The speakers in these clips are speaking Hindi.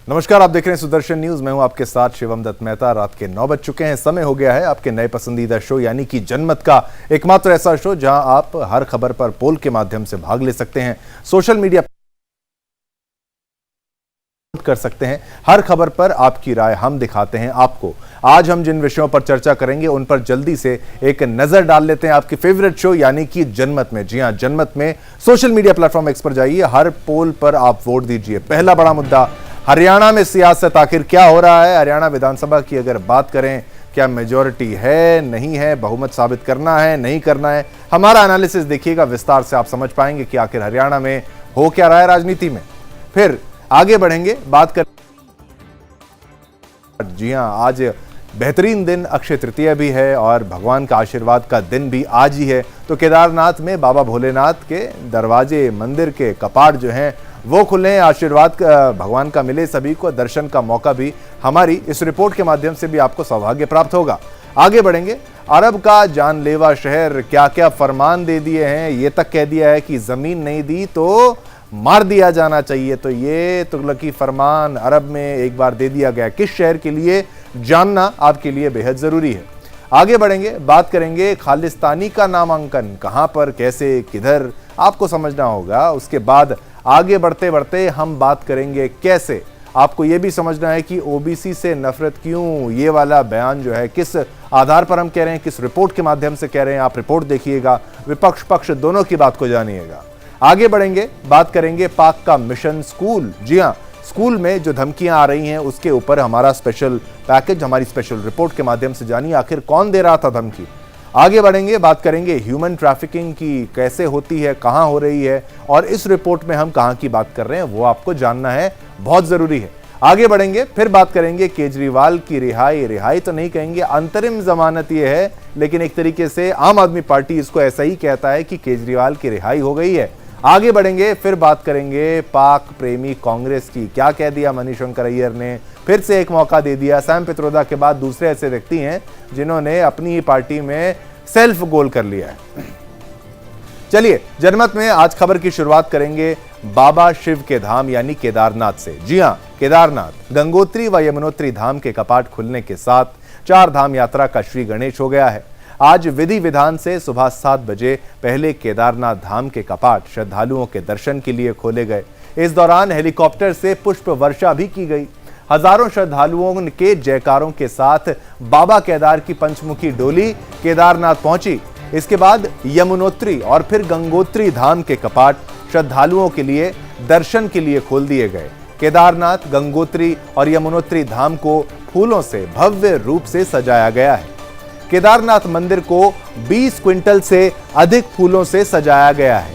नमस्कार, आप देख रहे हैं सुदर्शन न्यूज। मैं हूं आपके साथ शिवम दत्त मेहता। रात के 9 बज चुके हैं। समय हो गया है आपके नए पसंदीदा शो यानी कि जनमत का एकमात्र ऐसा शो जहां आप हर खबर पर पोल के माध्यम से भाग ले सकते हैं, सोशल मीडिया कर सकते हैं। हर खबर पर आपकी राय हम दिखाते हैं आपको। आज हम जिन विषयों पर चर्चा करेंगे उन पर जल्दी से एक नजर डाल लेते हैं आपकी फेवरेट शो यानी कि जनमत में। जी हां, जनमत में सोशल मीडिया प्लेटफॉर्म एक्स पर जाइए, हर पोल पर आप वोट दीजिए। पहला बड़ा मुद्दा, हरियाणा में सियासत आखिर क्या हो रहा है। हरियाणा विधानसभा की अगर बात करें, क्या मेजॉरिटी है, नहीं है, बहुमत साबित करना है, नहीं करना है। हमारा एनालिसिस देखिएगा, विस्तार से आप समझ पाएंगे कि आखिर हरियाणा में हो क्या रहा है राजनीति में। फिर आगे बढ़ेंगे, बात कर। जी हां, आज बेहतरीन दिन अक्षय तृतीया भी है और भगवान का आशीर्वाद का दिन भी आज ही है। तो केदारनाथ में बाबा भोलेनाथ के दरवाजे, मंदिर के कपाट जो हैं वो खुले हैं। आशीर्वाद भगवान का मिले सभी को, दर्शन का मौका भी हमारी इस रिपोर्ट के माध्यम से भी आपको सौभाग्य प्राप्त होगा। आगे बढ़ेंगे, अरब का जानलेवा शहर क्या क्या फरमान दे दिए हैं। ये तक कह दिया है कि जमीन नहीं दी तो मार दिया जाना चाहिए। तो ये तुगलकी फरमान अरब में एक बार दे दिया गया। किस शहर के लिए, जानना आपके लिए बेहद जरूरी है। आगे बढ़ेंगे, बात करेंगे खालिस्तानी का नामांकन कहां पर, कैसे, किधर, आपको समझना होगा। उसके बाद आगे बढ़ते बढ़ते हम बात करेंगे कैसे। आपको यह भी समझना है कि ओबीसी से नफरत क्यों, ये वाला बयान जो है किस आधार पर हम कह रहे हैं, किस रिपोर्ट के माध्यम से कह रहे हैं। आप रिपोर्ट देखिएगा, विपक्ष पक्ष दोनों की बात को जानिएगा। आगे बढ़ेंगे, बात करेंगे पाक का मिशन स्कूल। जी हां, स्कूल में जो धमकियां आ रही हैं उसके ऊपर हमारा स्पेशल पैकेज, हमारी स्पेशल रिपोर्ट के माध्यम से जानिए आखिर कौन दे रहा था धमकी। आगे बढ़ेंगे, बात करेंगे ह्यूमन ट्रैफिकिंग की कैसे होती है, कहां हो रही है, और इस रिपोर्ट में हम कहां की बात कर रहे हैं वो आपको जानना है, बहुत जरूरी है। आगे बढ़ेंगे, फिर बात करेंगे केजरीवाल की रिहाई। रिहाई तो नहीं कहेंगे, अंतरिम जमानत ये है, लेकिन एक तरीके से आम आदमी पार्टी इसको ऐसा ही कहता है कि केजरीवाल की रिहाई हो गई है। आगे बढ़ेंगे, फिर बात करेंगे पाक प्रेमी कांग्रेस की। क्या कह दिया मणिशंकर अय्यर ने, फिर से एक मौका दे दिया। सैम पित्रोदा के बाद दूसरे ऐसे व्यक्ति हैं जिन्होंने अपनी ही पार्टी में सेल्फ गोल कर लिया है। चलिए, जनमत में आज खबर की शुरुआत करेंगे बाबा शिव के धाम यानी केदारनाथ से। जी हां, केदारनाथ, गंगोत्री व यमुनोत्री धाम के कपाट खुलने के साथ चार धाम यात्रा का श्री गणेश हो गया है। आज विधि विधान से सुबह 7 बजे पहले केदारनाथ धाम के कपाट श्रद्धालुओं के दर्शन के लिए खोले गए। इस दौरान हेलीकॉप्टर से पुष्प वर्षा भी की गई। हजारों श्रद्धालुओं के जयकारों के साथ बाबा केदार की पंचमुखी डोली केदारनाथ पहुंची। इसके बाद यमुनोत्री और फिर गंगोत्री धाम के कपाट श्रद्धालुओं के लिए दर्शन के लिए खोल दिए गए। केदारनाथ, गंगोत्री और यमुनोत्री धाम को फूलों से भव्य रूप से सजाया गया है। केदारनाथ मंदिर को 20 क्विंटल से अधिक फूलों से सजाया गया है।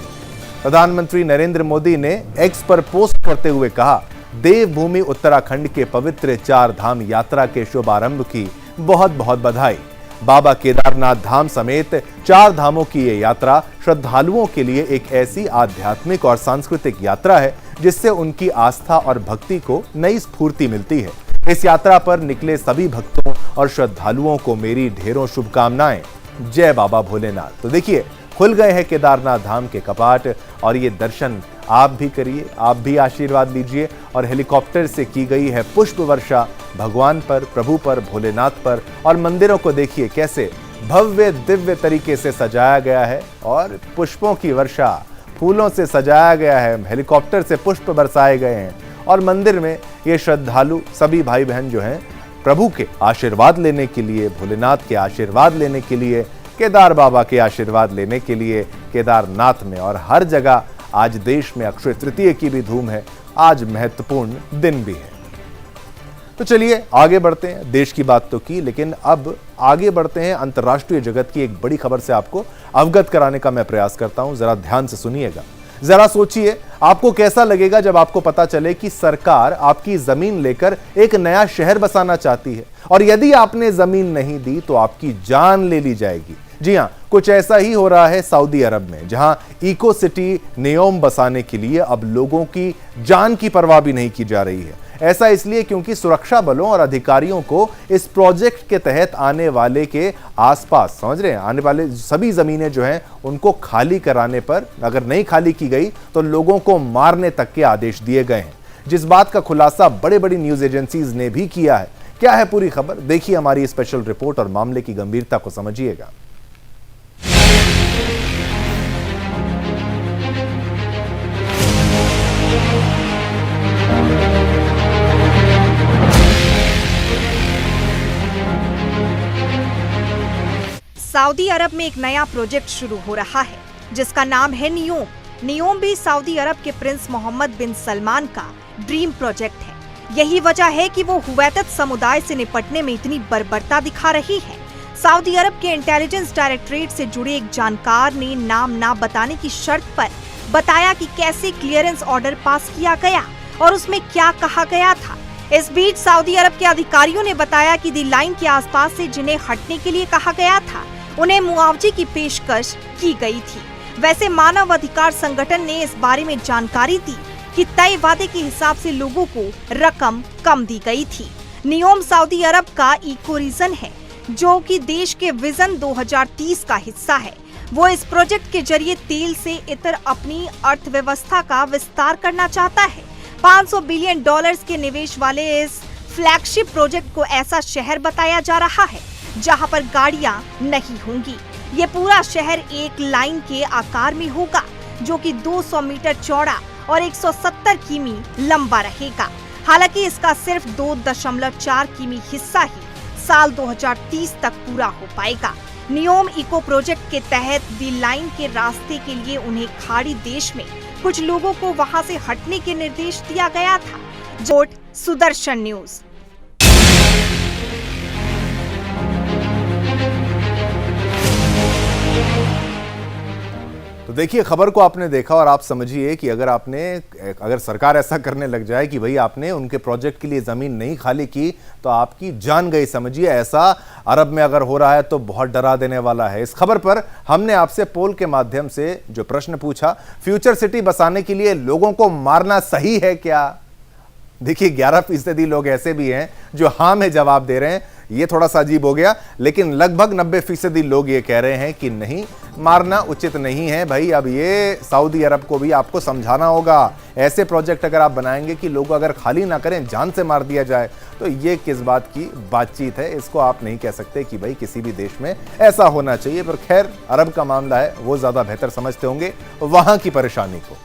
प्रधानमंत्री नरेंद्र मोदी ने एक्स पर पोस्ट करते हुए कहा, देवभूमि उत्तराखंड के पवित्र 4 धाम यात्रा के शुभारंभ की बहुत बहुत बधाई। बाबा केदारनाथ धाम समेत 4 धामों की यह यात्रा श्रद्धालुओं के लिए एक ऐसी आध्यात्मिक और सांस्कृतिक यात्रा है जिससे उनकी आस्था और भक्ति को नई स्फूर्ति मिलती है। इस यात्रा पर निकले सभी भक्तों और श्रद्धालुओं को मेरी ढेरों शुभकामनाएं। जय बाबा भोलेनाथ। तो देखिए, खुल गए हैं केदारनाथ धाम के कपाट और ये दर्शन आप भी करिए, आप भी आशीर्वाद लीजिए। और हेलीकॉप्टर से की गई है पुष्प वर्षा भगवान पर, प्रभु पर, भोलेनाथ पर। और मंदिरों को देखिए कैसे भव्य दिव्य तरीके से सजाया गया है और पुष्पों की वर्षा, फूलों से सजाया गया है, हेलीकॉप्टर से पुष्प बरसाए गए हैं। और मंदिर में ये श्रद्धालु सभी भाई बहन जो हैं प्रभु के आशीर्वाद लेने के लिए, भोलेनाथ के आशीर्वाद लेने के लिए, केदार बाबा के आशीर्वाद लेने के लिए केदारनाथ में और हर जगह आज देश में अक्षय तृतीया की भी धूम है। आज महत्वपूर्ण दिन भी है। तो चलिए आगे बढ़ते हैं। देश की बात तो की, लेकिन अब आगे बढ़ते हैं अंतर्राष्ट्रीय जगत की एक बड़ी खबर से आपको अवगत कराने का मैं प्रयास करता हूं। जरा ध्यान से सुनिएगा, जरा सोचिए आपको कैसा लगेगा जब आपको पता चले कि सरकार आपकी जमीन लेकर एक नया शहर बसाना चाहती है और यदि आपने जमीन नहीं दी तो आपकी जान ले ली जाएगी। जी हां, कुछ ऐसा ही हो रहा है सऊदी अरब में, जहां इको सिटी नियोम बसाने के लिए अब लोगों की जान की परवाह भी नहीं की जा रही है। ऐसा इसलिए क्योंकि सुरक्षा बलों और अधिकारियों को इस प्रोजेक्ट के तहत आने वाले के आसपास, समझ रहे हैं, आने वाले सभी जमीनें जो हैं उनको खाली कराने पर, अगर नहीं खाली की गई तो लोगों को मारने तक के आदेश दिए गए हैं। जिस बात का खुलासा बड़े बड़ी न्यूज एजेंसीज ने भी किया है। क्या है पूरी खबर, देखिए हमारी स्पेशल रिपोर्ट और मामले की गंभीरता को समझिएगा। सऊदी अरब में एक नया प्रोजेक्ट शुरू हो रहा है जिसका नाम है नियोम। नियोम भी सऊदी अरब के प्रिंस मोहम्मद बिन सलमान का ड्रीम प्रोजेक्ट है। यही वजह है कि वो हुवैतत समुदाय से निपटने में इतनी बर्बरता दिखा रही है। सऊदी अरब के इंटेलिजेंस डायरेक्टरेट से जुड़े एक जानकार ने नाम ना बताने की शर्त पर बताया कि कैसे क्लियरेंस ऑर्डर पास किया गया और उसमें क्या कहा गया था। इस बीच सऊदी अरब के अधिकारियों ने बताया कि दी लाइन के आसपास से जिन्हें हटने के लिए कहा गया था उन्हें मुआवजे की पेशकश की गई थी। वैसे मानव अधिकार संगठन ने इस बारे में जानकारी दी कि तय वादे के हिसाब से लोगों को रकम कम दी गई थी। नियोम सऊदी अरब का इको रीजन है जो कि देश के विजन 2030 का हिस्सा है। वो इस प्रोजेक्ट के जरिए तेल से इतर अपनी अर्थव्यवस्था का विस्तार करना चाहता है। $500 बिलियन के निवेश वाले इस फ्लैगशिप प्रोजेक्ट को ऐसा शहर बताया जा रहा है जहां पर गाड़ियां नहीं होंगी। ये पूरा शहर एक लाइन के आकार में होगा जो कि 200 मीटर चौड़ा और 170 किमी लंबा रहेगा। हालांकि इसका सिर्फ 2.4 किमी हिस्सा ही साल 2030 तक पूरा हो पाएगा। नियोम इको प्रोजेक्ट के तहत दी लाइन के रास्ते के लिए उन्हें खाड़ी देश में कुछ लोगों को वहां से हटने के निर्देश दिया गया था। Report Sudarshan news. तो देखिए खबर को आपने देखा और आप समझिए कि अगर सरकार ऐसा करने लग जाए कि भाई आपने उनके प्रोजेक्ट के लिए जमीन नहीं खाली की तो आपकी जान गई। समझिए ऐसा अरब में अगर हो रहा है तो बहुत डरा देने वाला है। इस खबर पर हमने आपसे पोल के माध्यम से जो प्रश्न पूछा, फ्यूचर सिटी बसाने के लिए लोगों को मारना सही है क्या? देखिए 11% लोग ऐसे भी हैं जो हाँ में जवाब दे रहे हैं। ये थोड़ा सा अजीब हो गया, लेकिन लगभग 90% लोग ये कह रहे हैं कि नहीं, मारना उचित नहीं है। भाई अब ये सऊदी अरब को भी आपको समझाना होगा। ऐसे प्रोजेक्ट अगर आप बनाएंगे कि लोग अगर खाली ना करें, जान से मार दिया जाए, तो ये किस बात की बातचीत है? इसको आप नहीं कह सकते कि भाई किसी भी देश में ऐसा होना चाहिए। पर खैर, अरब का मामला है, वो ज्यादा बेहतर समझते होंगे वहां की परेशानी को।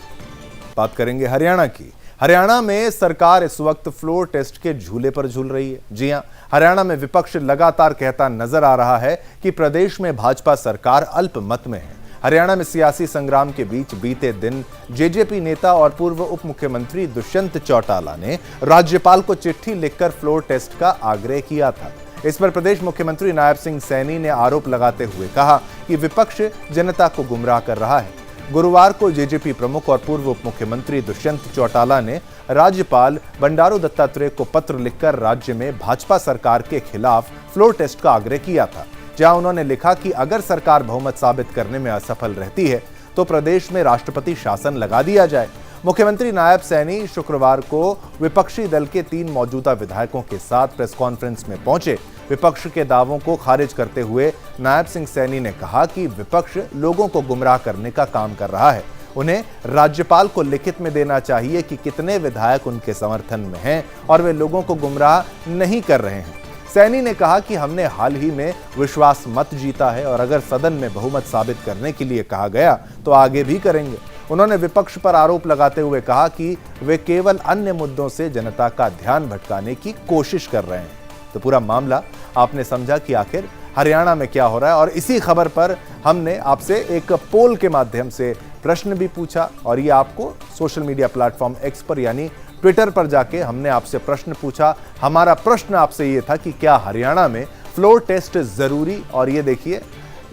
बात करेंगे हरियाणा की। हरियाणा में सरकार इस वक्त फ्लोर टेस्ट के झूले पर झूल रही है। जी हां, हरियाणा में विपक्ष लगातार कहता नजर आ रहा है कि प्रदेश में भाजपा सरकार अल्पमत में है। हरियाणा में सियासी संग्राम के बीच बीते दिन जेजेपी नेता और पूर्व उप मुख्यमंत्री दुष्यंत चौटाला ने राज्यपाल को चिट्ठी लिखकर फ्लोर टेस्ट का आग्रह किया था। इस पर प्रदेश मुख्यमंत्री नायब सिंह सैनी ने आरोप लगाते हुए कहा कि विपक्ष जनता को गुमराह कर रहा है। गुरुवार को जेजेपी प्रमुख और पूर्व उप मुख्यमंत्री दुष्यंत चौटाला ने राज्यपाल बंडारू दत्तात्रेय को पत्र लिखकर राज्य में भाजपा सरकार के खिलाफ फ्लोर टेस्ट का आग्रह किया था, जहां उन्होंने लिखा कि अगर सरकार बहुमत साबित करने में असफल रहती है तो प्रदेश में राष्ट्रपति शासन लगा दिया जाए। मुख्यमंत्री नायब सैनी शुक्रवार को विपक्षी दल के 3 मौजूदा विधायकों के साथ प्रेस कॉन्फ्रेंस में पहुंचे। विपक्ष के दावों को खारिज करते हुए नायब सिंह सैनी ने कहा कि विपक्ष लोगों को गुमराह करने का काम कर रहा है। उन्हें राज्यपाल को लिखित में देना चाहिए कि कितने विधायक उनके समर्थन में हैं और वे लोगों को गुमराह नहीं कर रहे हैं। सैनी ने कहा कि हमने हाल ही में विश्वास मत जीता है और अगर सदन में बहुमत साबित करने के लिए कहा गया तो आगे भी करेंगे। उन्होंने विपक्ष पर आरोप लगाते हुए कहा कि वे केवल अन्य मुद्दों से जनता का ध्यान भटकाने की कोशिश कर रहे हैं। तो पूरा मामला आपने समझा कि आखिर हरियाणा में क्या हो रहा है। और इसी खबर पर हमने आपसे एक पोल के माध्यम से प्रश्न भी पूछा और ये आपको सोशल मीडिया प्लेटफॉर्म एक्स पर यानी ट्विटर पर जाके हमने आपसे प्रश्न पूछा। हमारा प्रश्न आपसे ये था कि क्या हरियाणा में फ्लोर टेस्ट जरूरी? और ये देखिए,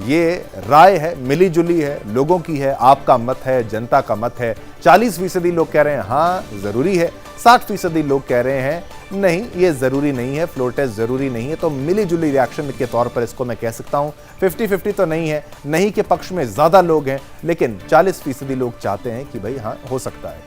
ये राय है, मिली जुली है, लोगों की है, आपका मत है, जनता का मत है। 40% लोग कह रहे हैं हाँ जरूरी है, 60% लोग कह रहे हैं नहीं ये जरूरी नहीं है, फ्लोर टेस्ट जरूरी नहीं है। तो मिली जुली रिएक्शन के तौर पर इसको मैं कह सकता हूं 50-50 तो नहीं है, नहीं के पक्ष में ज्यादा लोग हैं, लेकिन 40% लोग चाहते हैं कि भाई हाँ हो सकता है।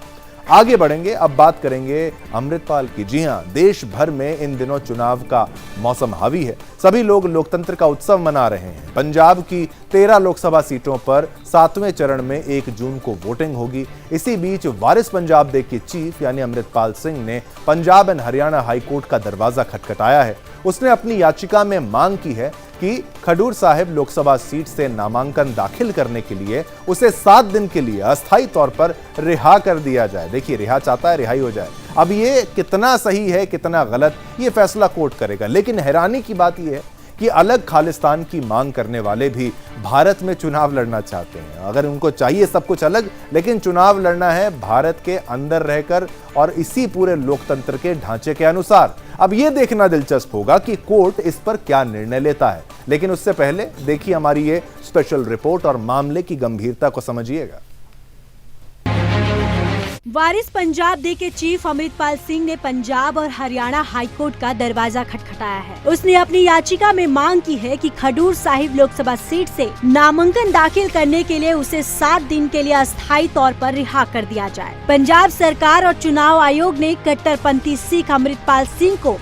आगे बढ़ेंगे, अब बात करेंगे अमृतपाल की। जी हां, देश भर में इन दिनों चुनाव का मौसम हावी है। सभी लोग लोकतंत्र का उत्सव मना रहे हैं। पंजाब की 13 लोकसभा सीटों पर 7वें चरण में 1 जून को वोटिंग होगी। इसी बीच वारिस पंजाब डे के चीफ यानी अमृतपाल सिंह ने पंजाब एंड हरियाणा हाईकोर्ट का दरवाजा खटखटाया है। उसने अपनी याचिका में मांग की है कि खडूर साहिब लोकसभा सीट से नामांकन दाखिल करने के लिए उसे 7 दिन के लिए अस्थायी तौर पर रिहा कर दिया जाए। देखिए, रिहा चाहता है, रिहाई हो जाए। अब ये कितना सही है, कितना गलत, ये फैसला कोर्ट करेगा। लेकिन हैरानी की बात यह है कि अलग खालिस्तान की मांग करने वाले भी भारत में चुनाव लड़ना चाहते हैं। अगर उनको चाहिए सब कुछ अलग, लेकिन चुनाव लड़ना है भारत के अंदर रहकर और इसी पूरे लोकतंत्र के ढांचे के अनुसार। अब यह देखना दिलचस्प होगा कि कोर्ट इस पर क्या निर्णय लेता है। लेकिन उससे पहले देखिए हमारी ये स्पेशल रिपोर्ट और मामले की गंभीरता को समझिएगा। वारिस पंजाब डे के चीफ अमृतपाल सिंह ने पंजाब और हरियाणा हाईकोर्ट का दरवाजा खटखटाया है। उसने अपनी याचिका में मांग की है कि खडूर साहिब लोकसभा सीट से नामांकन दाखिल करने के लिए उसे 7 दिन के लिए अस्थायी तौर पर रिहा कर दिया जाए। पंजाब सरकार और चुनाव आयोग ने कट्टरपंथी सिख अमृतपाल सिंह को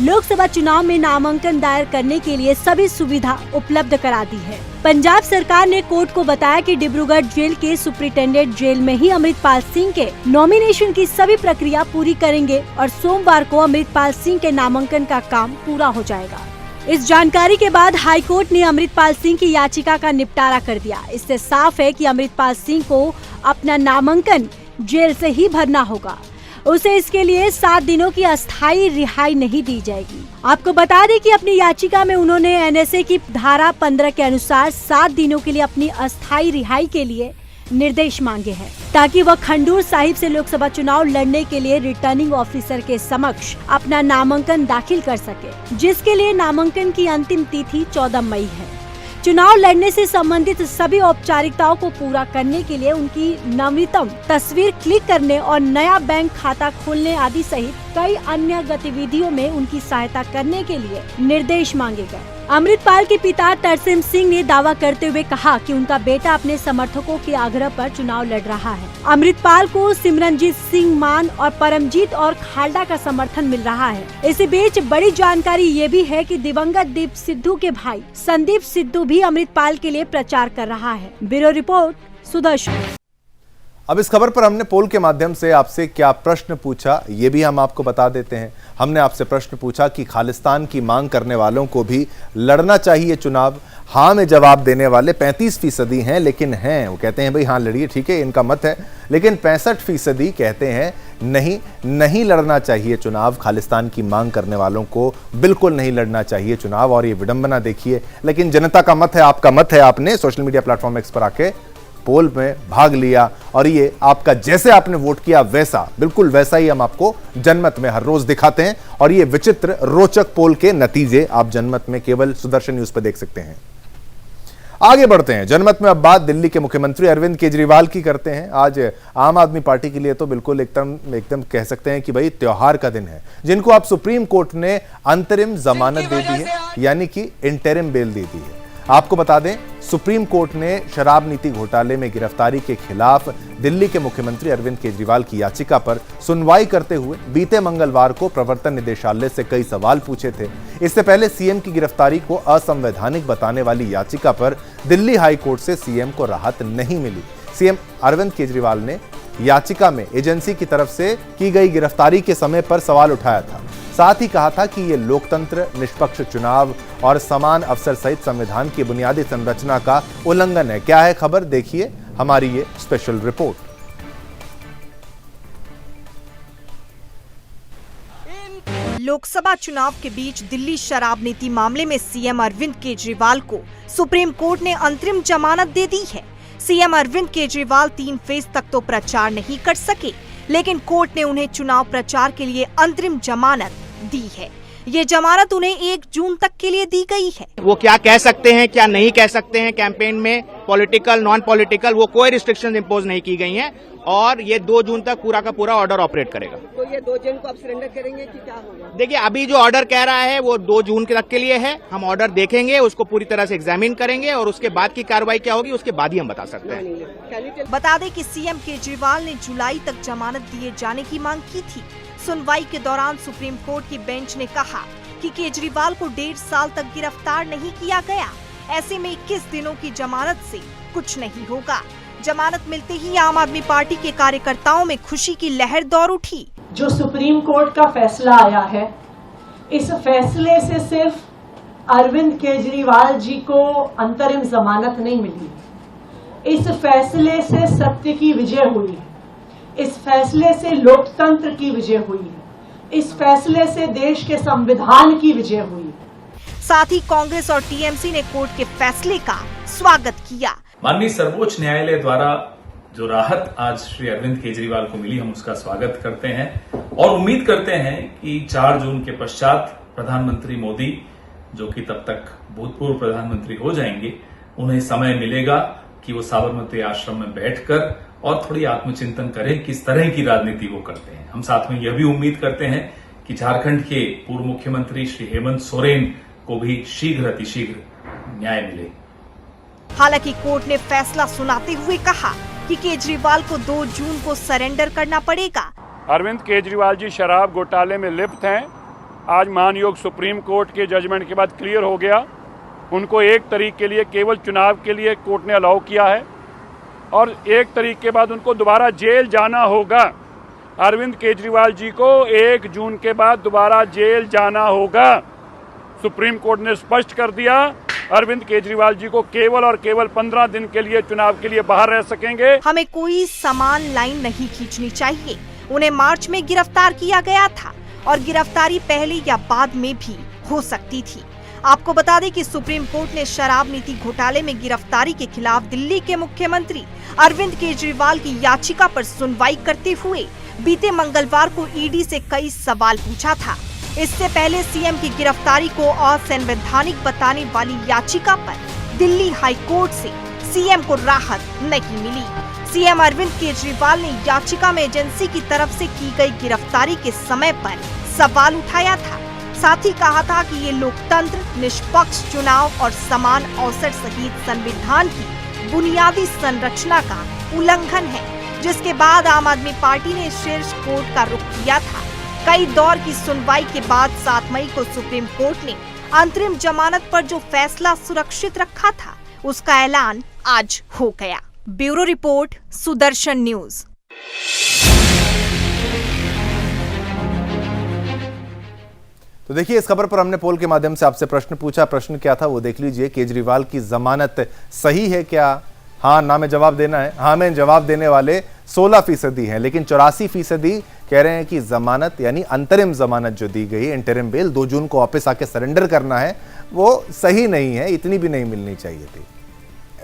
लोकसभा चुनाव में नामांकन दायर करने के लिए सभी सुविधा उपलब्ध करा दी है। पंजाब सरकार ने कोर्ट को बताया कि डिब्रूगढ़ जेल के सुप्रिंटेंडेंट जेल में ही अमृतपाल सिंह के नॉमिनेशन की सभी प्रक्रिया पूरी करेंगे और सोमवार को अमृतपाल सिंह के नामांकन का काम पूरा हो जाएगा। इस जानकारी के बाद हाईकोर्ट ने अमृतपाल सिंह की याचिका का निपटारा कर दिया। इससे साफ है कि अमृतपाल सिंह को अपना नामांकन जेल से ही भरना होगा। उसे इसके लिए 7 दिनों की अस्थायी रिहाई नहीं दी जाएगी। आपको बता दें कि अपनी याचिका में उन्होंने एनएसए की धारा 15 के अनुसार 7 दिनों के लिए अपनी अस्थायी रिहाई के लिए निर्देश मांगे हैं, ताकि वह खंडूर साहिब से लोकसभा चुनाव लड़ने के लिए रिटर्निंग ऑफिसर के समक्ष अपना नामांकन दाखिल कर सके, जिसके लिए नामांकन की अंतिम तिथि 14 मई है। चुनाव लड़ने से संबंधित सभी औपचारिकताओं को पूरा करने के लिए उनकी नवीनतम तस्वीर क्लिक करने और नया बैंक खाता खोलने आदि सहित कई अन्य गतिविधियों में उनकी सहायता करने के लिए निर्देश मांगे गए। अमृतपाल के पिता तरसेम सिंह ने दावा करते हुए कहा कि उनका बेटा अपने समर्थकों के आग्रह पर चुनाव लड़ रहा है। अमृतपाल को सिमरनजीत सिंह मान और परमजीत और खालडा का समर्थन मिल रहा है। इसी बीच बड़ी जानकारी ये भी है कि दिवंगत दीप सिद्धू के भाई संदीप सिद्धू भी अमृतपाल के लिए प्रचार कर रहा है। Bureau report, Sudarshan. अब इस खबर पर हमने पोल के माध्यम से आपसे क्या प्रश्न पूछा, ये भी हम आपको बता देते हैं। हमने आपसे प्रश्न पूछा कि खालिस्तान की मांग करने वालों को भी लड़ना चाहिए चुनाव। हाँ में जवाब देने वाले 35% हैं, लेकिन हैं, वो कहते हैं भाई हाँ लड़िए, ठीक है, इनका मत है। लेकिन 65% कहते हैं नहीं लड़ना चाहिए चुनाव। खालिस्तान की मांग करने वालों को बिल्कुल नहीं लड़ना चाहिए चुनाव। और ये विडंबना देखिए, लेकिन जनता का मत है, आपका मत है। आपने सोशल मीडिया प्लेटफॉर्म एक्स पर आके पोल में भाग लिया और ये आपका जैसे आपने वोट किया वैसा, बिल्कुल वैसा ही हम आपको जनमत में हर रोज दिखाते हैं। और ये विचित्र रोचक पोल के नतीजे आप जनमत में केवल सुदर्शन न्यूज पर देख सकते हैं। आगे बढ़ते हैं जनमत में। अब बात दिल्ली के मुख्यमंत्री अरविंद केजरीवाल की करते हैं। आज आम आदमी पार्टी के लिए तो बिल्कुल एकदम कह सकते हैं कि भाई त्योहार का दिन है, जिनको आप सुप्रीम कोर्ट ने अंतरिम जमानत दे दी है, यानी कि इंटरिम बेल दे दी है। आपको बता दें, सुप्रीम कोर्ट ने शराब नीति घोटाले में गिरफ्तारी के खिलाफ दिल्ली के मुख्यमंत्री अरविंद केजरीवाल की याचिका पर सुनवाई करते हुए बीते मंगलवार को प्रवर्तन निदेशालय से कई सवाल पूछे थे। इससे पहले सीएम की गिरफ्तारी को असंवैधानिक बताने वाली याचिका पर दिल्ली हाई कोर्ट से सीएम को राहत नहीं मिली। सीएम अरविंद केजरीवाल ने याचिका में एजेंसी की तरफ से की गई गिरफ्तारी के समय पर सवाल उठाया था। साथ ही कहा था कि ये लोकतंत्र, निष्पक्ष चुनाव और समान अवसर सहित संविधान की बुनियादी संरचना का उल्लंघन है। क्या है खबर, देखिए हमारी ये स्पेशल रिपोर्ट। लोकसभा चुनाव के बीच दिल्ली शराब नीति मामले में सीएम अरविंद केजरीवाल को सुप्रीम कोर्ट ने अंतरिम जमानत दे दी है। सीएम अरविंद केजरीवाल 3 फेज तक तो प्रचार नहीं कर सके, लेकिन कोर्ट ने उन्हें चुनाव प्रचार के लिए अंतरिम जमानत दी है। ये जमानत उन्हें 1 जून तक के लिए दी गई है। वो क्या कह सकते हैं क्या नहीं कह सकते हैं कैंपेन में, पॉलिटिकल नॉन पॉलिटिकल, वो कोई रिस्ट्रिक्शंस इंपोज नहीं की गई हैं और ये 2 जून तक पूरा का पूरा ऑर्डर ऑपरेट करेगा। तो ये 2 जून को आप सरेंडर करेंगे कि क्या होगा? देखिए, अभी जो ऑर्डर कह रहा है वो 2 जून तक के लिए है। हम ऑर्डर देखेंगे, उसको पूरी तरह से एग्जामिन करेंगे और उसके बाद की कार्रवाई क्या होगी उसके बाद ही हम बता सकते हैं। बता दें कि सीएम केजरीवाल ने जुलाई तक जमानत दिए जाने की मांग की थी। सुनवाई के दौरान सुप्रीम कोर्ट की बेंच ने कहा कि केजरीवाल को 1.5 साल तक गिरफ्तार नहीं किया गया। ऐसे में 21 दिनों की जमानत से कुछ नहीं होगा। जमानत मिलते ही आम आदमी पार्टी के कार्यकर्ताओं में खुशी की लहर दौड़ उठी। जो सुप्रीम कोर्ट का फैसला आया है, इस फैसले से सिर्फ अरविंद केजरीवाल जी को अंतरिम जमानत नहीं मिली। इस फैसले से सत्य की विजय हुई है। इस फैसले से लोकतंत्र की विजय हुई है। इस फैसले से देश के संविधान की विजय हुई है। साथ ही कांग्रेस और टीएमसी ने कोर्ट के फैसले का स्वागत किया। माननीय सर्वोच्च न्यायालय द्वारा जो राहत आज श्री अरविंद केजरीवाल को मिली, हम उसका स्वागत करते हैं और उम्मीद करते हैं कि 4 जून के पश्चात प्रधानमंत्री मोदी, जो कि तब तक भूतपूर्व प्रधानमंत्री हो जाएंगे, उन्हें समय मिलेगा कि वो साबरमती आश्रम में बैठकर और थोड़ी आत्मचिंतन करें किस तरह की राजनीति वो करते हैं। हम साथ में यह भी उम्मीद करते हैं कि झारखंड के पूर्व मुख्यमंत्री श्री हेमंत सोरेन को भी शीघ्र अतिशीघ्र न्याय मिले। हालांकि कोर्ट ने फैसला सुनाते हुए कहा कि केजरीवाल को 2 जून को सरेंडर करना पड़ेगा। अरविंद केजरीवाल जी शराब घोटाले में लिप्त हैं। आज महानयोग सुप्रीम कोर्ट के जजमेंट के बाद क्लियर हो गया। उनको 1 तारीख के लिए केवल चुनाव के लिए कोर्ट ने अलाउ किया है और 1 तारीख के बाद उनको दोबारा जेल जाना होगा। अरविंद केजरीवाल जी को 1 जून के बाद दोबारा जेल जाना होगा। सुप्रीम कोर्ट ने स्पष्ट कर दिया, अरविंद केजरीवाल जी को केवल और केवल 15 दिन के लिए चुनाव के लिए बाहर रह सकेंगे। हमें कोई समान लाइन नहीं खींचनी चाहिए। उन्हें मार्च में गिरफ्तार किया गया था और गिरफ्तारी पहले या बाद में भी हो सकती थी। आपको बता दें कि सुप्रीम कोर्ट ने शराब नीति घोटाले में गिरफ्तारी के खिलाफ दिल्ली के मुख्यमंत्री अरविंद केजरीवाल की याचिका पर सुनवाई करते हुए बीते मंगलवार को ईडी से कई सवाल पूछा था। इससे पहले सीएम की गिरफ्तारी को असंवैधानिक बताने वाली याचिका पर दिल्ली हाई कोर्ट से सीएम को राहत नहीं मिली। सीएम अरविंद केजरीवाल ने याचिका में एजेंसी की तरफ से की गई गिरफ्तारी के समय पर सवाल उठाया था। साथ ही कहा था कि ये लोकतंत्र, निष्पक्ष चुनाव और समान अवसर सहित संविधान की बुनियादी संरचना का उल्लंघन है, जिसके बाद आम आदमी पार्टी ने शीर्ष कोर्ट का रुख किया था। कई दौर की सुनवाई के बाद 7 मई को सुप्रीम कोर्ट ने अंतरिम जमानत पर जो फैसला सुरक्षित रखा था, उसका ऐलान आज हो गया। Bureau report, Sudarshan news. तो देखिए, इस खबर पर हमने पोल के माध्यम से आपसे प्रश्न पूछा। प्रश्न क्या था वो देख लीजिए। केजरीवाल की जमानत सही है क्या? हाँ ना में जवाब देना है। हाँ में जवाब देने वाले 16% हैं, लेकिन 84% कह रहे हैं कि जमानत यानी अंतरिम जमानत जो दी गई, इंटरिम बेल 2 जून को वापस आके सरेंडर करना है, वो सही नहीं है, इतनी भी नहीं मिलनी चाहिए थी।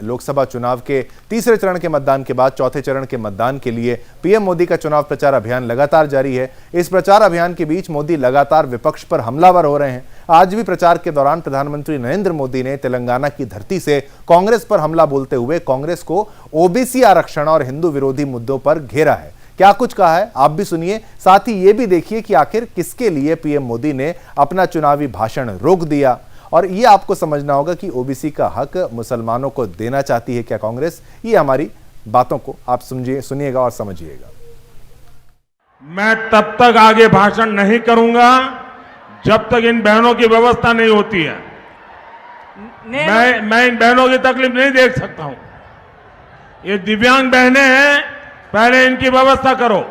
लोकसभा चुनाव के तीसरे चरण के मतदान के बाद चौथे चरण के मतदान के लिए पीएम मोदी का चुनाव प्रचार अभियान लगातार जारी है। इस प्रचार अभियान के बीच मोदी लगातार विपक्ष पर हमलावर हो रहे हैं। आज भी प्रचार के दौरान प्रधानमंत्री नरेंद्र मोदी ने तेलंगाना की धरती से कांग्रेस पर हमला बोलते हुए कांग्रेस को ओबीसी आरक्षण और हिंदू विरोधी मुद्दों पर घेरा है। क्या कुछ कहा है आप भी सुनिए, साथ ही ये भी देखिए कि आखिर किसके लिए पीएम मोदी ने अपना चुनावी भाषण रोक दिया। और ये आपको समझना होगा कि ओबीसी का हक मुसलमानों को देना चाहती है क्या कांग्रेस? ये हमारी बातों को आप सुनिएगा और समझिएगा। मैं तब तक आगे भाषण नहीं करूंगा जब तक इन बहनों की व्यवस्था नहीं होती है। मैं इन बहनों की तकलीफ नहीं देख सकता हूं। ये दिव्यांग बहनें हैं, पहले इनकी व्यवस्था करो।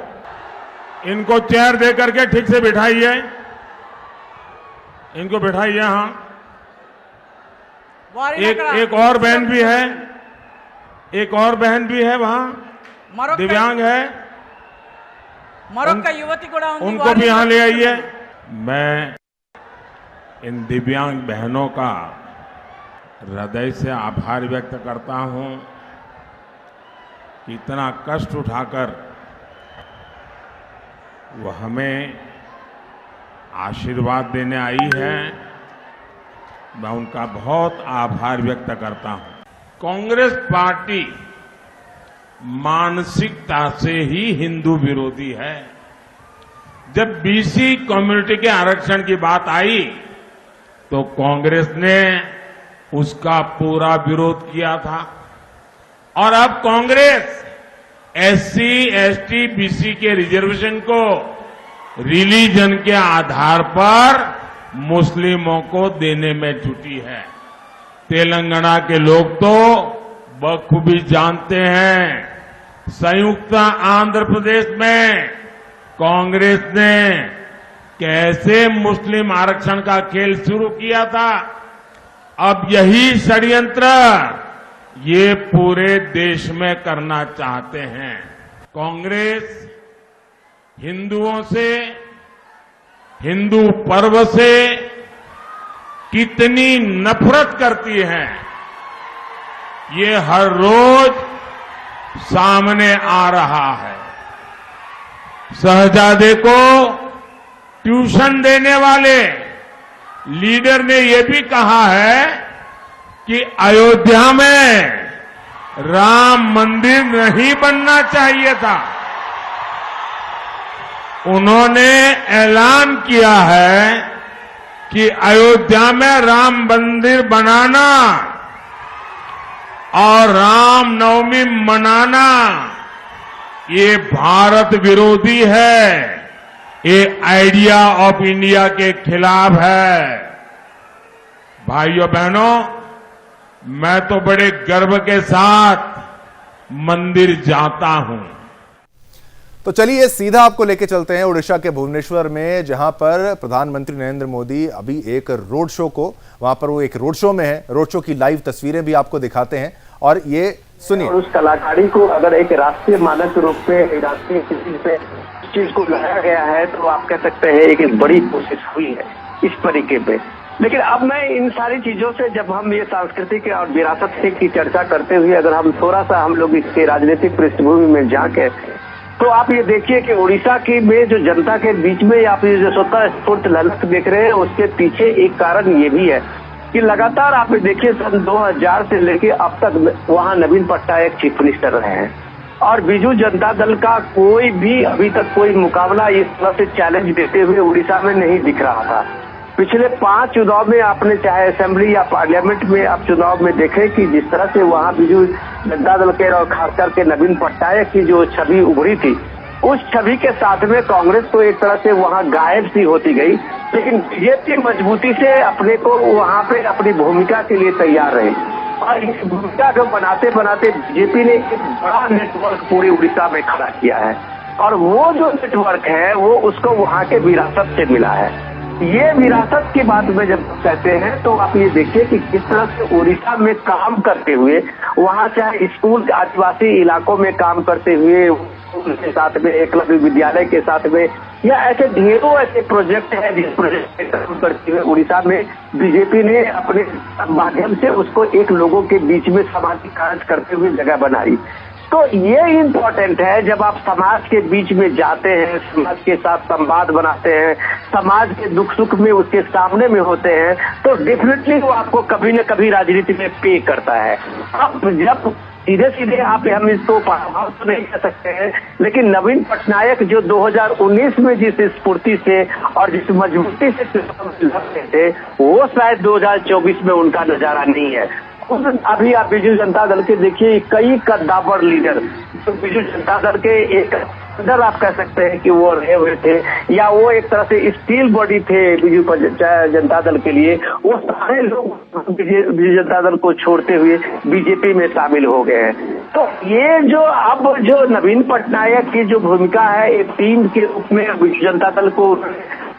इनको चेयर दे करके ठीक से बिठाइए, इनको बिठाइए। हाँ, एक और बहन भी है, एक और बहन भी है वहां, दिव्यांग है, उनको भी यहां ले आइए। मैं इन दिव्यांग बहनों का हृदय से आभार व्यक्त करता हूं कि इतना कष्ट उठाकर वो हमें आशीर्वाद देने आई है, मैं उनका बहुत आभार व्यक्त करता हूं। कांग्रेस पार्टी मानसिकता से ही हिंदू विरोधी है। जब बीसी कम्युनिटी के आरक्षण की बात आई तो कांग्रेस ने उसका पूरा विरोध किया था और अब कांग्रेस एससी, एसटी, बीसी के रिजर्वेशन को रिलीजन के आधार पर मुस्लिमों को देने में जुटी है। तेलंगाना के लोग तो बखूबी जानते हैं, संयुक्त आंध्र प्रदेश में कांग्रेस ने कैसे मुस्लिम आरक्षण का खेल शुरू किया था। अब यही षड्यंत्र ये पूरे देश में करना चाहते हैं। कांग्रेस हिंदुओं से, हिंदू पर्व से कितनी नफरत करती है, ये हर रोज सामने आ रहा है। शहजादे को ट्यूशन देने वाले लीडर ने यह भी कहा है कि अयोध्या में राम मंदिर नहीं बनना चाहिए था। उन्होंने ऐलान किया है कि अयोध्या में राम मंदिर बनाना और रामनवमी मनाना ये भारत विरोधी है, ये आइडिया ऑफ इंडिया के खिलाफ है। भाइयों बहनों, मैं तो बड़े गर्व के साथ मंदिर जाता हूं। तो चलिए सीधा आपको लेके चलते हैं उड़ीसा के भुवनेश्वर में, जहां पर प्रधानमंत्री नरेंद्र मोदी अभी एक रोड शो को, वहां पर वो एक रोड शो में है। रोड शो की लाइव तस्वीरें भी आपको दिखाते हैं और ये सुनिए। और उस कलाकारी को अगर एक राष्ट्रीय मानक के रूप में, राष्ट्रीय पे चीज को लाया गया है तो आप कह सकते हैं एक बड़ी कोशिश हुई है इस तरीके पे। लेकिन अब मैं इन सारी चीजों से, जब हम ये सांस्कृतिक और विरासत की चर्चा करते हुए अगर हम थोड़ा सा हम लोग इसके राजनीतिक पृष्ठभूमि में जाके, तो आप ये देखिए कि उड़ीसा की में जो जनता के बीच में आप ये जो स्वतः स्फूर्त ललक देख रहे हैं, उसके पीछे एक कारण ये भी है कि लगातार आप देखिए सन 2000 से लेके अब तक वहाँ नवीन पटनायक चीफ मिनिस्टर रहे हैं और बीजू जनता दल का कोई भी अभी तक कोई मुकाबला इस तरह से चैलेंज देते हुए उड़ीसा में नहीं दिख रहा था। पिछले 5 चुनाव में आपने चाहे असेंबली या पार्लियामेंट में आप चुनाव में देखे कि जिस तरह से वहाँ बीजू जनता दल के और खासकर के नवीन पटनायक की जो छवि उभरी थी, उस छवि के साथ में कांग्रेस तो एक तरह से वहाँ गायब सी होती गई, लेकिन बीजेपी मजबूती से अपने को वहाँ पे अपनी भूमिका के लिए तैयार रही और इस भूमिका को बनाते बनाते बीजेपी ने एक बड़ा नेटवर्क पूरे उड़ीसा में खड़ा किया है और वो जो नेटवर्क है वो उसको वहाँ के विरासत से मिला है। ये विरासत की बात में जब कहते हैं तो आप ये देखिए कि किस तरह से उड़ीसा में काम करते हुए, वहाँ चाहे स्कूल आदिवासी इलाकों में काम करते हुए के साथ में, एकलव्य विद्यालय के साथ में, या ऐसे ढेरों ऐसे प्रोजेक्ट है जिस प्रोजेक्ट में काम करते हुए उड़ीसा में बीजेपी ने अपने माध्यम से उसको एक लोगों के बीच में सामाजिक कार्य करते हुए जगह बनाई। तो ये इम्पोर्टेंट है, जब आप समाज के बीच में जाते हैं, समाज के साथ संवाद बनाते हैं, समाज के दुख सुख में उसके सामने में होते हैं, तो डेफिनेटली वो आपको कभी न कभी राजनीति में पे करता है। अब जब सीधे सीधे आप हम इसको प्रभाव तो नहीं कर सकते हैं, लेकिन नवीन पटनायक जो 2019 में जिस स्फूर्ति से और जिस मजबूती से लड़ते थे, वो शायद 2024 में उनका नजारा नहीं है। अभी आप बीजू जनता दल के देखिए कई कद्दावर लीडर तो बीजू जनता दल के एक अंदर आप कह सकते हैं कि वो रहे हुए थे या वो एक तरह से स्टील बॉडी थे बीजू जनता दल के लिए, वो सारे लोग बीजू जनता दल को छोड़ते हुए बीजेपी में शामिल हो गए हैं। तो ये जो अब जो नवीन पटनायक की जो भूमिका है एक टीम के रूप में बीजू जनता दल को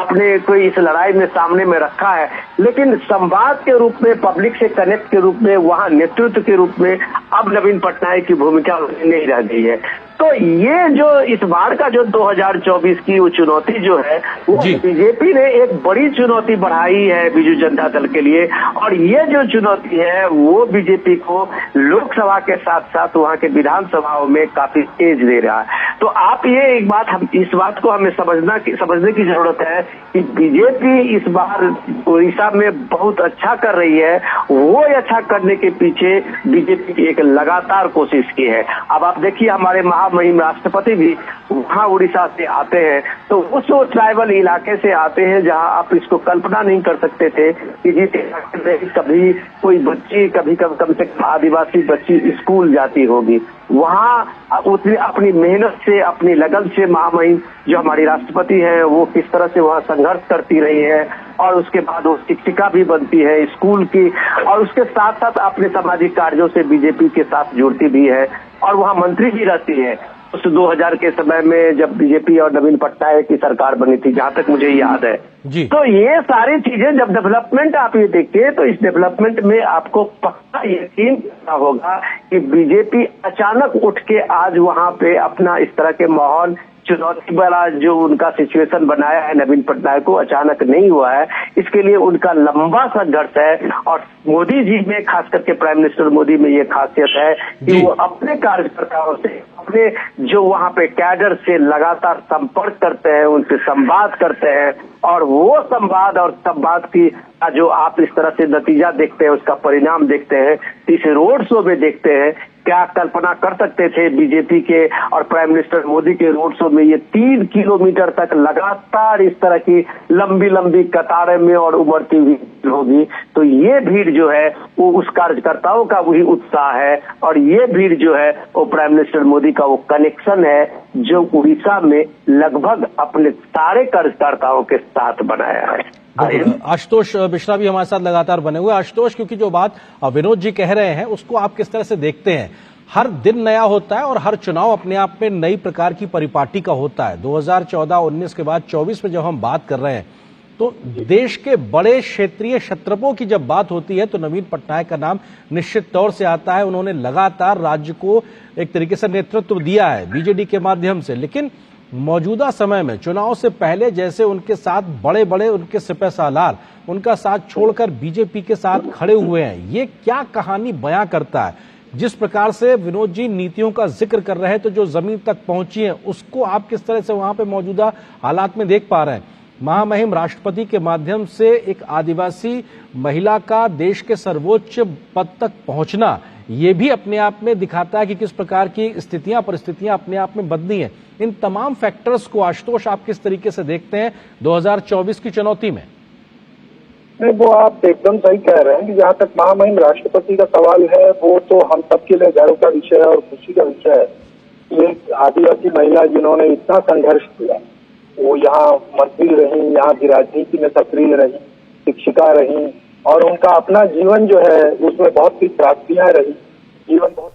अपने कोई इस लड़ाई में सामने में रखा है, लेकिन संवाद के रूप में, पब्लिक से कनेक्ट के रूप में, वहाँ नेतृत्व के रूप में अब नवीन पटनायक की भूमिका नहीं रह गई है। तो ये जो इस बार का जो 2024 की वो चुनौती जो है वो बीजेपी ने एक बड़ी चुनौती बढ़ाई है बीजू जनता दल के लिए, और ये जो चुनौती है वो बीजेपी को लोकसभा के साथ साथ वहाँ के विधानसभाओं में काफी तेज दे रहा है। तो आप ये एक बात, हम इस बात को हमें समझने की जरूरत है कि बीजेपी इस बार उड़ीसा में बहुत अच्छा कर रही है। वो अच्छा करने के पीछे बीजेपी की एक लगातार कोशिश की है। अब आप देखिए, हमारे महामहिम राष्ट्रपति भी वहाँ उड़ीसा से आते हैं, तो उस ट्राइबल इलाके से आते हैं जहाँ आप इसको कल्पना नहीं कर सकते थे कि जिस इलाके में कभी कोई बच्ची, कभी कम से कम आदिवासी बच्ची स्कूल जाती होगी, वहाँ उसने अपनी मेहनत से, अपनी लगन से महामहिम जो हमारी राष्ट्रपति है वो किस तरह से वहाँ संघर्ष करती रही है, और उसके बाद वो शिक्षिका भी बनती है स्कूल की, और उसके साथ साथ अपने सामाजिक कार्यों से बीजेपी के साथ जुड़ती भी है, और वहाँ मंत्री भी रहती है। उस 2000 के समय में जब बीजेपी और नवीन पटनायक की सरकार बनी थी, जहां तक मुझे याद है जी। तो ये सारी चीजें, जब डेवलपमेंट आप ये देखिए, तो इस डेवलपमेंट में आपको पक्का यकीन करना होगा कि बीजेपी अचानक उठ के आज वहां पे अपना इस तरह के माहौल, चुनौती वाला जो उनका सिचुएशन बनाया है नवीन पटनायक को, अचानक नहीं हुआ है। इसके लिए उनका लंबा संघर्ष है, और मोदी जी में, खास करके प्राइम मिनिस्टर मोदी में ये खासियत है कि वो अपने कार्यकर्ताओं से, अपने जो वहाँ पे कैडर से लगातार संपर्क करते हैं, उनसे संवाद करते हैं, और वो संवाद की जो आप इस तरह से नतीजा देखते हैं, उसका परिणाम देखते हैं, इस रोड शो में देखते हैं। क्या कल्पना कर सकते थे बीजेपी के और प्राइम मिनिस्टर मोदी के रोड शो में ये 3 किलोमीटर तक लगातार इस तरह की लंबी लंबी कतारें में और उमड़ती हुई होगी। तो ये भीड़ जो है वो उस कार्यकर्ताओं का वही उत्साह है, और ये भीड़ जो है वो प्राइम मिनिस्टर मोदी का वो कनेक्शन है जो उड़ीसा में लगभग अपने सारे कार्यकर्ताओं के साथ बनाया है। आशुतोष मिश्रा भी हमारे साथ लगातार बने हुए। आशुतोष, क्योंकि जो बात विनोद जी कह रहे हैं उसको आप किस तरह से देखते हैं? हर दिन नया होता है और हर चुनाव अपने आप में नई प्रकार की परिपाटी का होता है। 2014-19 के बाद 24 में जब हम बात कर रहे हैं, तो देश के बड़े क्षेत्रीय क्षत्रपों की जब बात होती है तो नवीन पटनायक का नाम निश्चित तौर से आता है। उन्होंने लगातार राज्य को एक तरीके से नेतृत्व दिया है बीजेडी के माध्यम से, लेकिन मौजूदा समय में चुनाव से पहले जैसे उनके साथ बड़े बड़े उनके सिपह सालार उनका साथ छोड़कर बीजेपी के साथ खड़े हुए हैं, ये क्या कहानी बयां करता है? जिस प्रकार से विनोद जी नीतियों का जिक्र कर रहे हैं, तो जो जमीन तक पहुंची है उसको आप किस तरह से वहां पे मौजूदा हालात में देख पा रहे हैं? महामहिम राष्ट्रपति के माध्यम से एक आदिवासी महिला का देश के सर्वोच्च पद तक पहुंचना, ये भी अपने आप में दिखाता है कि किस प्रकार की स्थितियां, परिस्थितियां अपने आप में बदली हैं। इन तमाम फैक्टर्स को आशुतोष आप किस तरीके से देखते हैं 2024 की चुनौती में? नहीं, वो आप एकदम सही कह रहे हैं कि जहाँ तक महामहिम राष्ट्रपति का सवाल है, वो तो हम सबके लिए गर्व का विषय है और खुशी का विषय है। एक आदिवासी महिला जिन्होंने इतना संघर्ष किया, वो यहाँ मंत्री रही, यहाँ की राजनीति में सक्रिय रही, शिक्षिका रही, और उनका अपना जीवन जो है उसमें बहुत सी प्राप्तियां रही, जीवन बहुत।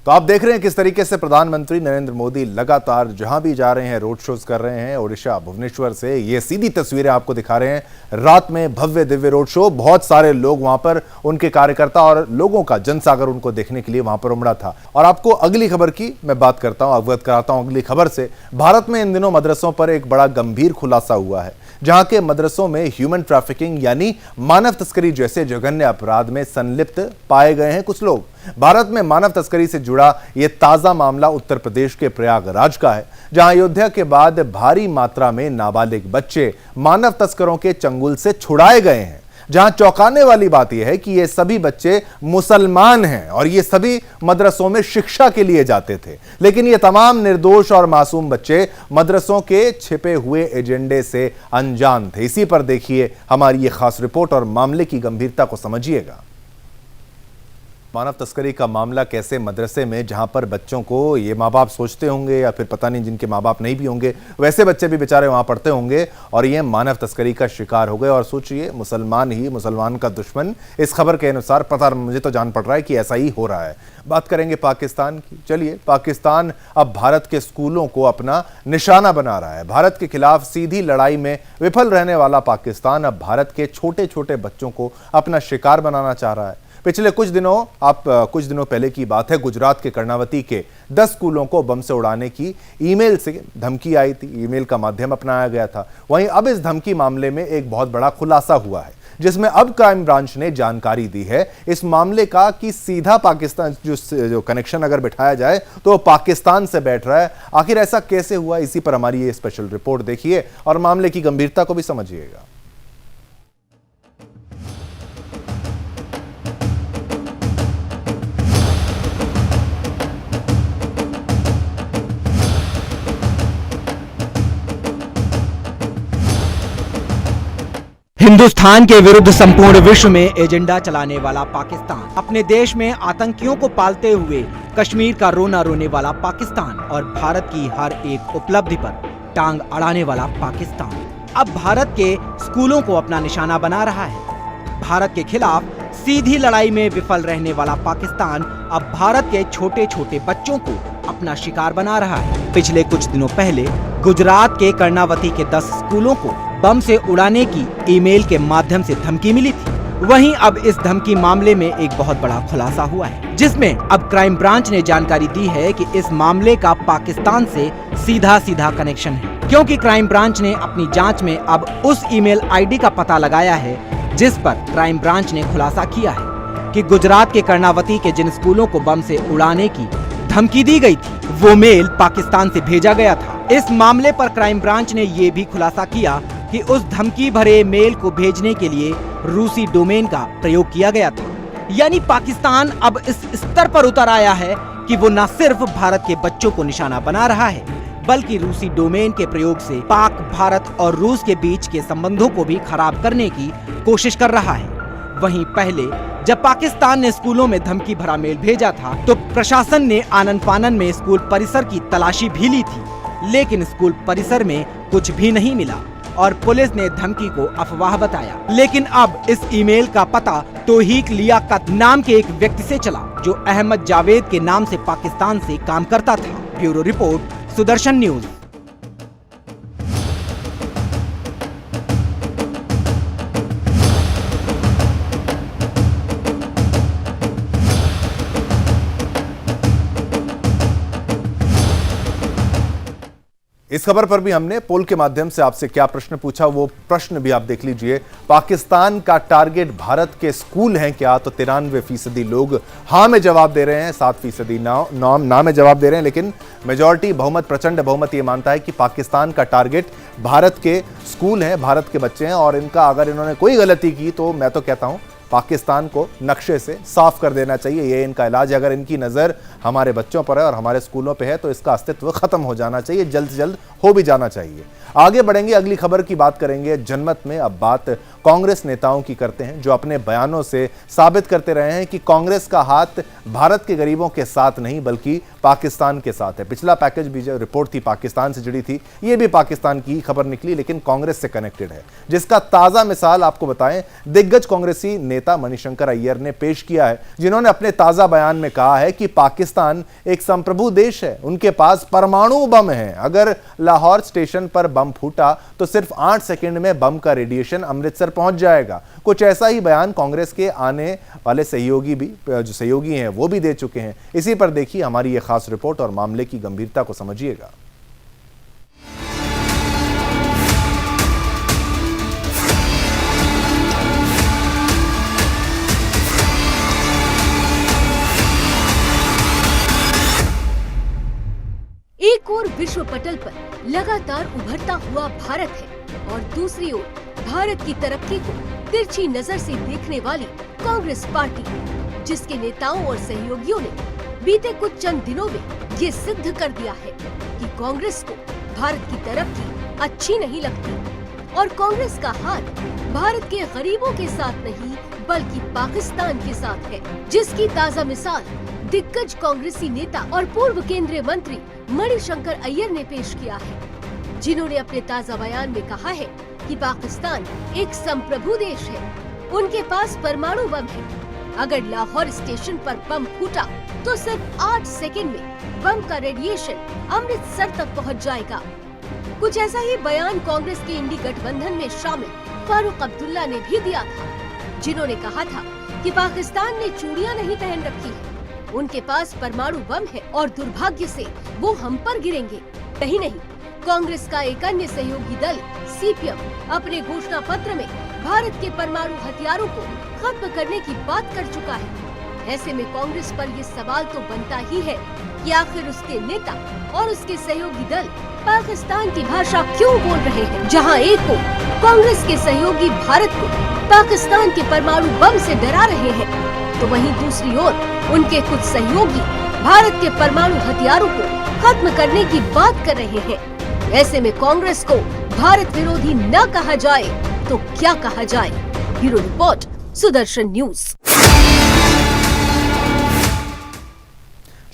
तो आप देख रहे हैं किस तरीके से प्रधानमंत्री नरेंद्र मोदी लगातार जहां भी जा रहे हैं रोड शोज कर रहे हैं। ओडिशा भुवनेश्वर से ये सीधी तस्वीरें आपको दिखा रहे हैं। रात में भव्य दिव्य रोड शो, बहुत सारे लोग वहां पर, उनके कार्यकर्ता और लोगों का जनसागर उनको देखने के लिए वहां पर उमड़ा था। और आपको अगली खबर की मैं बात करता हूं, अवगत कराता हूं अगली खबर से। भारत में इन दिनों मदरसों पर एक बड़ा गंभीर खुलासा हुआ है, जहां के मदरसों में ह्यूमन ट्रैफिकिंग यानी मानव तस्करी जैसे जघन्य अपराध में संलिप्त पाए गए हैं कुछ लोग। भारत में मानव तस्करी से जुड़ा यह ताजा मामला उत्तर प्रदेश के प्रयागराज का है, जहां अयोध्या के बाद भारी मात्रा में नाबालिग बच्चे मानव तस्करों के चंगुल से छुड़ाए गए हैं। जहां चौंकाने वाली बात यह है कि ये सभी बच्चे मुसलमान हैं और ये सभी मदरसों में शिक्षा के लिए जाते थे, लेकिन ये तमाम निर्दोष और मासूम बच्चे मदरसों के छिपे हुए एजेंडे से अनजान थे। इसी पर देखिए हमारी ये खास रिपोर्ट और मामले की गंभीरता को समझिएगा। मानव तस्करी का मामला कैसे मदरसे में, जहां पर बच्चों को ये माँ बाप सोचते होंगे या फिर पता नहीं जिनके माँ बाप नहीं भी होंगे, वैसे बच्चे भी बेचारे वहां पढ़ते होंगे और ये मानव तस्करी का शिकार हो गए। और सोचिए, मुसलमान ही मुसलमान का दुश्मन, इस खबर के अनुसार पता मुझे तो जान पड़ रहा है कि ऐसा ही हो रहा है। बात करेंगे पाकिस्तान की। चलिए, पाकिस्तान अब भारत के स्कूलों को अपना निशाना बना रहा है। भारत के खिलाफ सीधी लड़ाई में विफल रहने वाला पाकिस्तान अब भारत के छोटे छोटे बच्चों को अपना शिकार बनाना चाह रहा है। पिछले कुछ दिनों पहले की बात है, गुजरात के कर्णावती के 10 स्कूलों को बम से उड़ाने की ईमेल से धमकी आई थी, ईमेल का माध्यम अपनाया गया था। वहीं अब इस धमकी मामले में एक बहुत बड़ा खुलासा हुआ है, जिसमें अब क्राइम ब्रांच ने जानकारी दी है इस मामले का कि सीधा पाकिस्तान जो कनेक्शन अगर बिठाया जाए तो पाकिस्तान से बैठ रहा है। आखिर ऐसा कैसे हुआ, इसी पर हमारी ये स्पेशल रिपोर्ट देखिए और मामले की गंभीरता को भी समझिएगा। हिंदुस्तान के विरुद्ध संपूर्ण विश्व में एजेंडा चलाने वाला पाकिस्तान, अपने देश में आतंकियों को पालते हुए कश्मीर का रोना रोने वाला पाकिस्तान और भारत की हर एक उपलब्धि पर टांग अड़ाने वाला पाकिस्तान अब भारत के स्कूलों को अपना निशाना बना रहा है। भारत के खिलाफ सीधी लड़ाई में विफल रहने वाला पाकिस्तान अब भारत के छोटे छोटे बच्चों को अपना शिकार बना रहा है। पिछले कुछ दिनों पहले गुजरात के कर्णावती के 10 स्कूलों को बम से उड़ाने की ईमेल के माध्यम से धमकी मिली थी। वहीं अब इस धमकी मामले में एक बहुत बड़ा खुलासा हुआ है, जिसमें अब क्राइम ब्रांच ने जानकारी दी है कि इस मामले का पाकिस्तान से सीधा सीधा कनेक्शन है, क्योंकि क्राइम ब्रांच ने अपनी जांच में अब उस ईमेल आईडी का पता लगाया है जिस पर क्राइम ब्रांच ने खुलासा किया है कि गुजरात के कर्णावती के जिन स्कूलों को बम से उड़ाने की धमकी दी गई थी वो मेल पाकिस्तान से भेजा गया था। इस मामले पर क्राइम ब्रांच ने ये भी खुलासा किया कि उस धमकी भरे मेल को भेजने के लिए रूसी डोमेन का प्रयोग किया गया था। यानी पाकिस्तान अब इस स्तर पर उतर आया है कि वो न सिर्फ भारत के बच्चों को निशाना बना रहा है, बल्कि रूसी डोमेन के प्रयोग से पाक, भारत और रूस के बीच के संबंधों को भी खराब करने की कोशिश कर रहा है। वहीं पहले जब पाकिस्तान ने स्कूलों में धमकी भरा मेल भेजा था तो प्रशासन ने आनन फानन में स्कूल परिसर की तलाशी भी ली थी, लेकिन स्कूल परिसर में कुछ भी नहीं मिला और पुलिस ने धमकी को अफवाह बताया। लेकिन अब इस ईमेल का पता तौहीक लियाकत नाम के एक व्यक्ति से चला जो अहमद जावेद के नाम से पाकिस्तान से काम करता था। Bureau report, Sudarshan news. इस खबर पर भी हमने पोल के माध्यम से आपसे क्या प्रश्न पूछा, वो प्रश्न भी आप देख लीजिए। पाकिस्तान का टारगेट भारत के स्कूल हैं क्या? तो 93% लोग हाँ में जवाब दे रहे हैं, 7% ना में जवाब दे रहे हैं। लेकिन मेजॉरिटी, बहुमत, प्रचंड बहुमत ये मानता है कि पाकिस्तान का टारगेट भारत के स्कूल हैं, भारत के बच्चे हैं और इनका अगर इन्होंने कोई गलती की तो मैं तो कहता हूं पाकिस्तान को नक्शे से साफ कर देना चाहिए। ये इनका इलाज। अगर इनकी नज़र हमारे बच्चों पर है और हमारे स्कूलों पे है तो इसका अस्तित्व खत्म हो जाना चाहिए, जल्द से जल्द हो भी जाना चाहिए। आगे बढ़ेंगे, अगली खबर की बात करेंगे। जनमत में अब बात कांग्रेस नेताओं की करते हैं जो अपने बयानों से साबित करते रहे हैं कि कांग्रेस का हाथ भारत के गरीबों के साथ नहीं बल्कि पाकिस्तान के साथ है। पिछला पैकेज भी जो रिपोर्ट थी पाकिस्तान से जुड़ी थी, ये भी पाकिस्तान की खबर निकली लेकिन कांग्रेस से कनेक्टेड है, जिसका ताजा मिसाल आपको बताएं दिग्गज कांग्रेसी नेता मणिशंकर अय्यर ने पेश किया है, जिन्होंने अपने ताजा बयान में कहा है कि पाकिस्तान एक संप्रभु देश है, उनके पास परमाणु बम है। अगर लाहौर स्टेशन पर बम फूटा तो सिर्फ 8 सेकंड में बम का रेडिएशन अमृतसर पहुंच जाएगा। कुछ ऐसा ही बयान कांग्रेस के आने वाले सहयोगी भी, जो सहयोगी हैं वो भी दे चुके हैं। इसी पर देखिए हमारी ये खास रिपोर्ट और मामले की गंभीरता को समझिएगा। एक ओर विश्व पटल पर लगातार उभरता हुआ भारत है और दूसरी ओर भारत की तरक्की को तिरछी नजर से देखने वाली कांग्रेस पार्टी, जिसके नेताओं और सहयोगियों ने बीते कुछ चंद दिनों में ये सिद्ध कर दिया है कि कांग्रेस को भारत की तरक्की अच्छी नहीं लगती और कांग्रेस का हाथ भारत के गरीबों के साथ नहीं बल्कि पाकिस्तान के साथ है, जिसकी ताजा मिसाल दिग्गज कांग्रेसी नेता और पूर्व केंद्रीय मंत्री मणिशंकर अय्यर ने पेश किया है, जिन्होंने अपने ताजा बयान में कहा है कि पाकिस्तान एक संप्रभु देश है, उनके पास परमाणु बम है। अगर लाहौर स्टेशन पर बम फूटा तो सिर्फ 8 सेकंड में बम का रेडिएशन अमृतसर तक पहुंच जाएगा। कुछ ऐसा ही बयान कांग्रेस के इंडी गठबंधन में शामिल फारूक अब्दुल्ला ने भी दिया था, जिन्होंने कहा था कि पाकिस्तान ने चूड़ियां नहीं पहन रखी है, उनके पास परमाणु बम है और दुर्भाग्य से वो हम पर गिरेंगे। यही नहीं, कांग्रेस का एक अन्य सहयोगी दल सीपीएम अपने घोषणा पत्र में भारत के परमाणु हथियारों को खत्म करने की बात कर चुका है। ऐसे में कांग्रेस पर ये सवाल तो बनता ही है कि आखिर उसके नेता और उसके सहयोगी दल पाकिस्तान की भाषा क्यों बोल रहे हैं। जहां एक को कांग्रेस के सहयोगी भारत को पाकिस्तान के परमाणु बम से डरा रहे हैं, तो वहीं दूसरी ओर उनके कुछ सहयोगी भारत के परमाणु हथियारों को खत्म करने की बात कर रहे हैं। ऐसे में कांग्रेस को भारत विरोधी न कहा जाए तो क्या कहा जाए। Bureau report, Sudarshan news.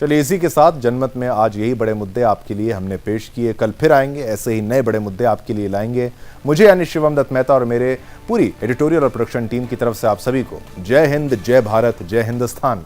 चलिए, इसी के साथ जनमत में आज यही बड़े मुद्दे आपके लिए हमने पेश किए। कल फिर आएंगे, ऐसे ही नए बड़े मुद्दे आपके लिए लाएंगे। मुझे यानी शिवम दत्त मेहता और मेरे पूरी एडिटोरियल और प्रोडक्शन टीम की तरफ से आप सभी को जय हिंद, जय भारत, जय हिंदुस्तान।